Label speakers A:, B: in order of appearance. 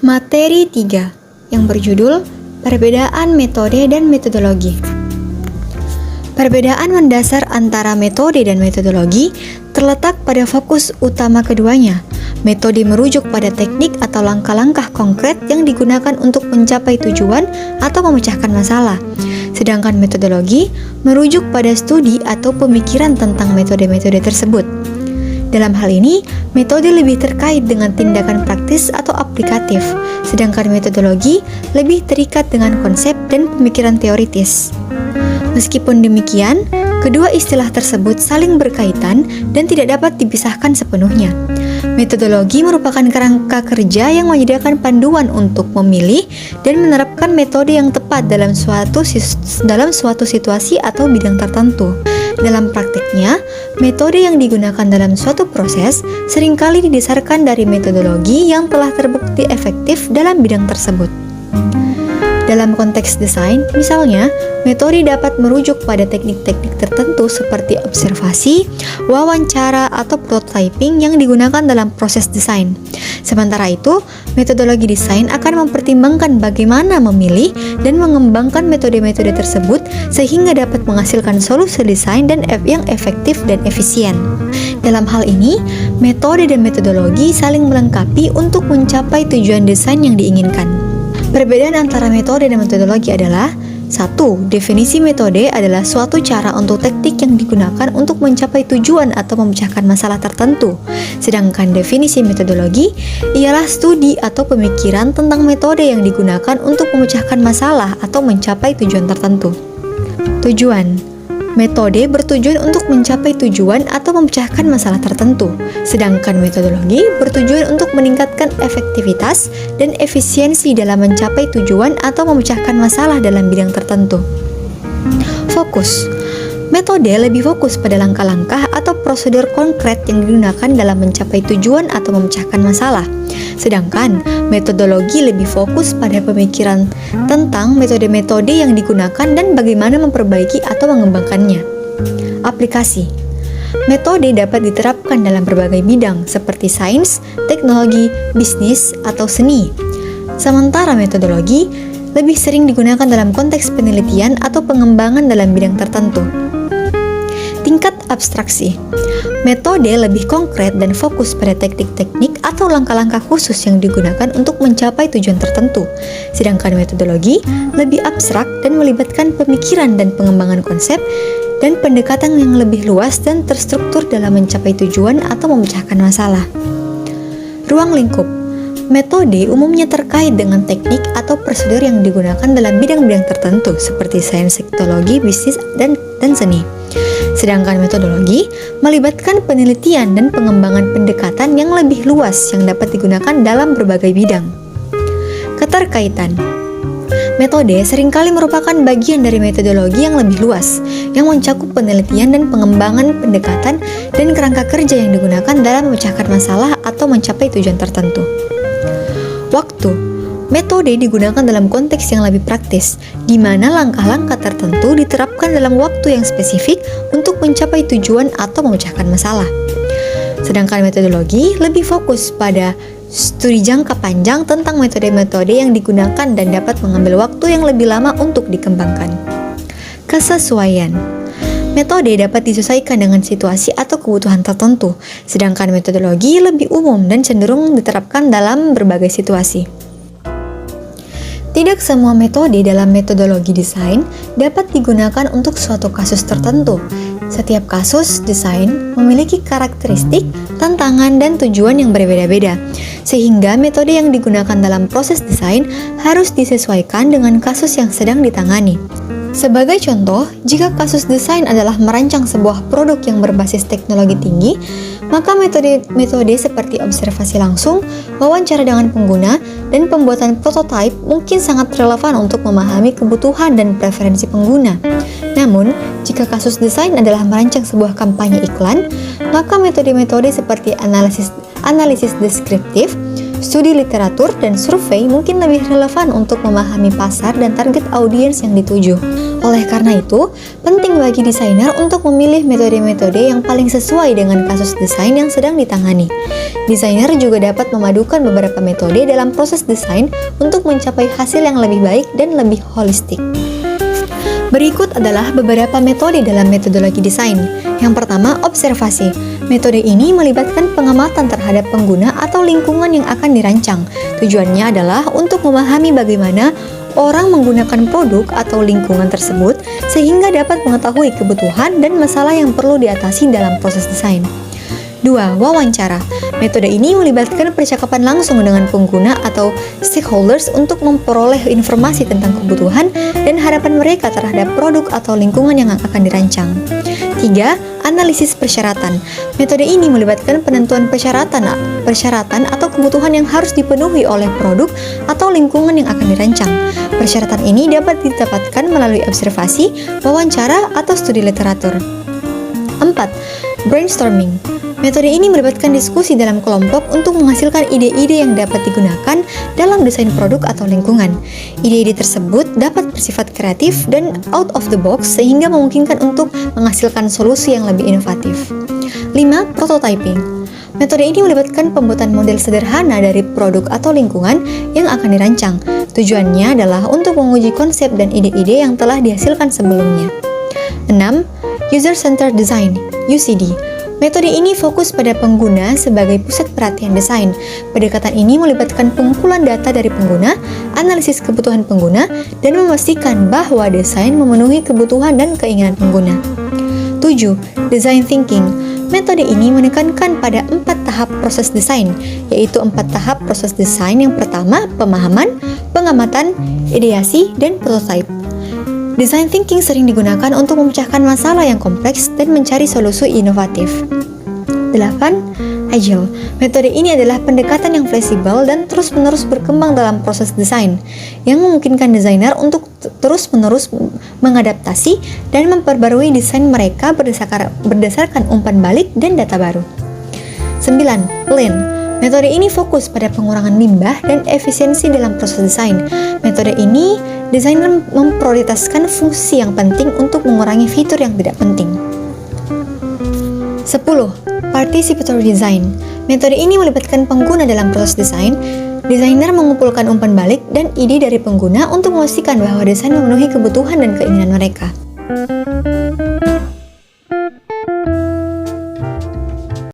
A: Materi 3 yang berjudul Perbedaan Metode dan Metodologi. Perbedaan mendasar antara metode dan metodologi terletak pada fokus utama keduanya. Metode merujuk pada teknik atau langkah-langkah konkret yang digunakan untuk mencapai tujuan atau memecahkan masalah. Sedangkan metodologi merujuk pada studi atau pemikiran tentang metode-metode tersebut. Dalam hal ini, metode lebih terkait dengan tindakan praktis atau aplikatif, sedangkan metodologi lebih terikat dengan konsep dan pemikiran teoritis. Meskipun demikian, kedua istilah tersebut saling berkaitan dan tidak dapat dipisahkan sepenuhnya. Metodologi merupakan kerangka kerja yang menyediakan panduan untuk memilih dan menerapkan metode yang tepat dalam suatu situasi atau bidang tertentu. Dalam praktiknya, metode yang digunakan dalam suatu proses seringkali didasarkan dari metodologi yang telah terbukti efektif dalam bidang tersebut. Dalam konteks desain, misalnya, metode dapat merujuk pada teknik-teknik tertentu seperti observasi, wawancara, atau prototyping yang digunakan dalam proses desain. Sementara itu, metodologi desain akan mempertimbangkan bagaimana memilih dan mengembangkan metode-metode tersebut sehingga dapat menghasilkan solusi desain yang efektif dan efisien. Dalam hal ini, metode dan metodologi saling melengkapi untuk mencapai tujuan desain yang diinginkan. Perbedaan antara metode dan metodologi adalah: 1. Definisi metode adalah suatu cara untuk teknik yang digunakan untuk mencapai tujuan atau memecahkan masalah tertentu. Sedangkan definisi metodologi ialah studi atau pemikiran tentang metode yang digunakan untuk memecahkan masalah atau mencapai tujuan tertentu. Tujuan: metode bertujuan untuk mencapai tujuan atau memecahkan masalah tertentu, sedangkan metodologi bertujuan untuk meningkatkan efektivitas dan efisiensi dalam mencapai tujuan atau memecahkan masalah dalam bidang tertentu. Fokus: metode lebih fokus pada langkah-langkah atau prosedur konkret yang digunakan dalam mencapai tujuan atau memecahkan masalah. Sedangkan metodologi lebih fokus pada pemikiran tentang metode-metode yang digunakan dan bagaimana memperbaiki atau mengembangkannya. Aplikasi: metode dapat diterapkan dalam berbagai bidang seperti sains, teknologi, bisnis, atau seni. Sementara metodologi lebih sering digunakan dalam konteks penelitian atau pengembangan dalam bidang tertentu. Tingkat abstraksi: metode lebih konkret dan fokus pada teknik-teknik atau langkah-langkah khusus yang digunakan untuk mencapai tujuan tertentu. Sedangkan metodologi lebih abstrak dan melibatkan pemikiran dan pengembangan konsep dan pendekatan yang lebih luas dan terstruktur dalam mencapai tujuan atau memecahkan masalah. Ruang lingkup: metode umumnya terkait dengan teknik atau prosedur yang digunakan dalam bidang-bidang tertentu seperti sains, teknologi, bisnis, dan seni. Sedangkan metodologi melibatkan penelitian dan pengembangan pendekatan yang lebih luas yang dapat digunakan dalam berbagai bidang. Keterkaitan: metode seringkali merupakan bagian dari metodologi yang lebih luas, yang mencakup penelitian dan pengembangan pendekatan dan kerangka kerja yang digunakan dalam memecahkan masalah atau mencapai tujuan tertentu. Waktu: metode digunakan dalam konteks yang lebih praktis, di mana langkah-langkah tertentu diterapkan dalam waktu yang spesifik untuk mencapai tujuan atau memecahkan masalah. Sedangkan metodologi lebih fokus pada studi jangka panjang tentang metode-metode yang digunakan dan dapat mengambil waktu yang lebih lama untuk dikembangkan. Kesesuaian: metode dapat disesuaikan dengan situasi atau kebutuhan tertentu, sedangkan metodologi lebih umum dan cenderung diterapkan dalam berbagai situasi. Tidak semua metode dalam metodologi desain dapat digunakan untuk suatu kasus tertentu. Setiap kasus desain memiliki karakteristik, tantangan, dan tujuan yang berbeda-beda, sehingga metode yang digunakan dalam proses desain harus disesuaikan dengan kasus yang sedang ditangani. Sebagai contoh, jika kasus desain adalah merancang sebuah produk yang berbasis teknologi tinggi, maka metode seperti observasi langsung, wawancara dengan pengguna, dan pembuatan prototipe mungkin sangat relevan untuk memahami kebutuhan dan preferensi pengguna. Namun, jika kasus desain adalah merancang sebuah kampanye iklan, maka metode-metode seperti analisis deskriptif, Studi literatur dan survei mungkin lebih relevan untuk memahami pasar dan target audiens yang dituju. Oleh karena itu, penting bagi desainer untuk memilih metode-metode yang paling sesuai dengan kasus desain yang sedang ditangani. Desainer juga dapat memadukan beberapa metode dalam proses desain untuk mencapai hasil yang lebih baik dan lebih holistik. Berikut adalah beberapa metode dalam metodologi desain. Yang pertama, observasi. Metode ini melibatkan pengamatan terhadap pengguna atau lingkungan yang akan dirancang. Tujuannya adalah untuk memahami bagaimana orang menggunakan produk atau lingkungan tersebut sehingga dapat mengetahui kebutuhan dan masalah yang perlu diatasi dalam proses desain. 2. Wawancara. Metode ini melibatkan percakapan langsung dengan pengguna atau stakeholders untuk memperoleh informasi tentang kebutuhan dan harapan mereka terhadap produk atau lingkungan yang akan dirancang. 3. Analisis persyaratan. Metode ini melibatkan penentuan persyaratan atau kebutuhan yang harus dipenuhi oleh produk atau lingkungan yang akan dirancang. Persyaratan ini dapat didapatkan melalui observasi, wawancara, atau studi literatur. 4. Brainstorming. Metode ini melibatkan diskusi dalam kelompok untuk menghasilkan ide-ide yang dapat digunakan dalam desain produk atau lingkungan. Ide-ide tersebut dapat bersifat kreatif dan out of the box sehingga memungkinkan untuk menghasilkan solusi yang lebih inovatif. 5. Prototyping. Metode ini melibatkan pembuatan model sederhana dari produk atau lingkungan yang akan dirancang. Tujuannya adalah untuk menguji konsep dan ide-ide yang telah dihasilkan sebelumnya. 6. User-Centered Design (UCD). Metode ini fokus pada pengguna sebagai pusat perhatian desain. Pendekatan ini melibatkan pengumpulan data dari pengguna, analisis kebutuhan pengguna, dan memastikan bahwa desain memenuhi kebutuhan dan keinginan pengguna. 7. Design Thinking. Metode ini menekankan pada 4 tahap proses desain, yaitu 4 tahap proses desain. Yang pertama, pemahaman, pengamatan, ideasi, dan prototype. Design thinking sering digunakan untuk memecahkan masalah yang kompleks dan mencari solusi inovatif. 8. Agile. Metode ini adalah pendekatan yang fleksibel dan terus-menerus berkembang dalam proses desain, yang memungkinkan desainer untuk terus-menerus mengadaptasi dan memperbarui desain mereka berdasarkan umpan balik dan data baru. 9. Lean. Metode ini fokus pada pengurangan limbah dan efisiensi dalam proses desain. Metode ini, desainer memprioritaskan fungsi yang penting untuk mengurangi fitur yang tidak penting. 10. Participatory Design. Metode ini melibatkan pengguna dalam proses desain. Desainer mengumpulkan umpan balik dan ide dari pengguna untuk memastikan bahwa desain memenuhi kebutuhan dan keinginan mereka.